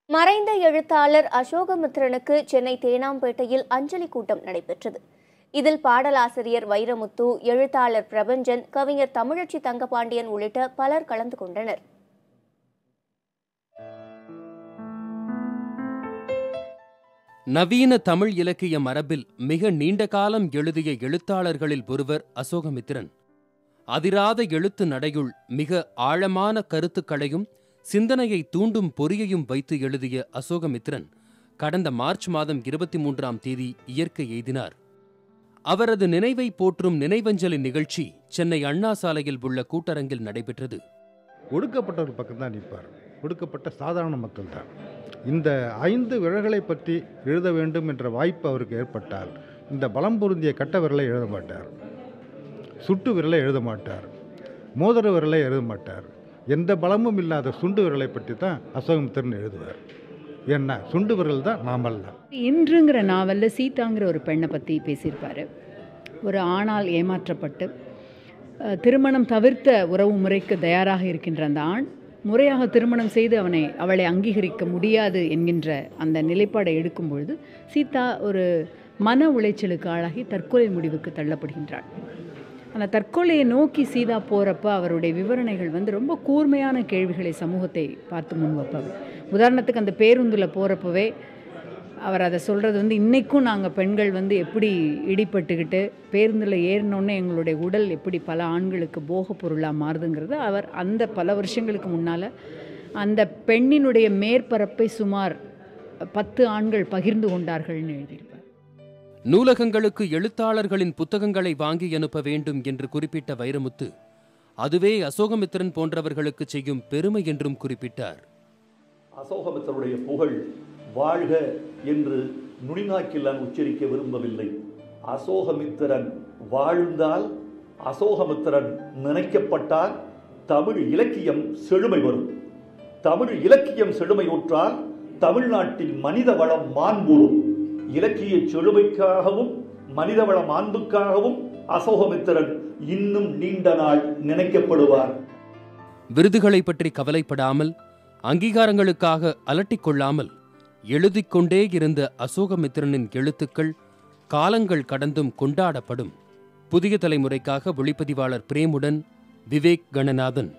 மறைந்த எழுத்தாளர் அசோகமித்திரனுக்கு சென்னை தேனாம்பேட்டையில் அஞ்சலி கூட்டம் நடைபெற்றது. இதில் பாடலாசிரியர் வைரமுத்து, எழுத்தாளர் பிரபஞ்சன், கவிஞர் தமிழச்சி தங்கபாண்டியன் உள்ளிட்ட பலர் கலந்து கொண்டனர். நவீன தமிழ் இலக்கிய மரபில் மிக நீண்ட காலம் எழுதிய எழுத்தாளர்களில் ஒருவர் அசோகமித்திரன். அதிராத எழுத்து நடையுள் மிக ஆழமான கருத்துக்களையும் சிந்தனையை தூண்டும் பொறியையும் வைத்து எழுதிய அசோகமித்திரன் கடந்த மார்ச் மாதம் 23ஆம் தேதி இயற்கை எய்தினார். அவரது நினைவை போற்றும் நினைவஞ்சலி நிகழ்ச்சி சென்னை அண்ணா சாலையில் உள்ள கூட்டரங்கில் நடைபெற்றது. ஒடுக்கப்பட்டவர் பக்கம்தான் நிற்பார். ஒடுக்கப்பட்ட சாதாரண மக்கள் தான். இந்த 5 விரல்களை பற்றி எழுத வேண்டும் என்ற வாய்ப்பு அவருக்கு ஏற்பட்டால் இந்த பலம் பொருந்திய கட்ட விரலை எழுத மாட்டார், சுட்டு விரலை எழுத மாட்டார், மோதிர விரலை எழுத மாட்டார். எந்த பலமும் இல்லாத சுண்டு விரலை பற்றி தான் அசோகமித்திரன் எழுதுவார். ஏன்னா சுண்டு விரல் தான் நாமல் தான். இன்றுங்கிற நாவலில் சீதாங்கிற ஒரு பெண்ணை பற்றி பேசியிருப்பார். ஒரு ஆணால் ஏமாற்றப்பட்டு திருமணம் தவிர்த்த உறவு முறைக்கு தயாராக இருக்கின்ற அந்த ஆண் முறையாக திருமணம் செய்து அவளை அங்கீகரிக்க முடியாது என்கின்ற அந்த நிலைப்பாடை எடுக்கும் பொழுது சீதா ஒரு மன உளைச்சலுக்கு ஆளாகி தற்கொலை முடிவுக்கு தள்ளப்படுகின்றாள். அந்த தற்கொலையை நோக்கி சீதா போகிறப்ப அவருடைய விவரணைகள் ரொம்ப கூர்மையான கேள்விகளை சமூகத்தை பார்த்து முன் வைப்பவர். உதாரணத்துக்கு அந்த பேருந்தில் போகிறப்பவே அவர் அதை சொல்கிறது இன்றைக்கும் நாங்கள் பெண்கள் எப்படி இடிப்பட்டுக்கிட்டு பேருந்தில் ஏறினோன்னே எங்களுடைய உடல் எப்படி பல ஆண்களுக்கு போக பொருளாக மாறுதுங்கிறது அவர் அந்த பல வருஷங்களுக்கு முன்னால் அந்த பெண்ணினுடைய மேற்பரப்பை சுமார் 10 ஆண்கள் பகிர்ந்து கொண்டார்கள்னு எழுதியிருப்பார். நூலகங்களுக்கு எழுத்தாளர்களின் புத்தகங்களை வாங்கி அனுப்ப வேண்டும் என்று குறிப்பிட்ட வைரமுத்து அதுவே அசோகமித்திரன் போன்றவர்களுக்கு செய்யும் பெருமை என்றும் குறிப்பிட்டார். அசோகமித்திரனுடைய புகழ் வாழ்க என்று நுனிநாக்கில் நான் உச்சரிக்க விரும்பவில்லை. அசோகமித்திரன் வாழ்ந்தால், அசோகமித்திரன் நினைக்கப்பட்டால் தமிழ் இலக்கியம் செழுமை வரும். தமிழ் இலக்கியம் செழுமையுற்றால் தமிழ்நாட்டில் மனித வளம் மாண்புறும். இலக்கிய செழுமைக்காகவும் மனிதவள மாண்புக்காகவும் அசோகமித்திரன் இன்னும் நீண்ட நாள் நினைக்கப்படுவார். விருதுகளை பற்றி கவலைப்படாமல், அங்கீகாரங்களுக்காக அலட்டிக்கொள்ளாமல் எழுதிக்கொண்டே இருந்த அசோகமித்திரனின் எழுத்துக்கள் காலங்கள் கடந்தும் கொண்டாடப்படும். புதிய தலைமுறைக்காக ஒளிப்பதிவாளர் பிரேமுடன் விவேக் கணநாதன்.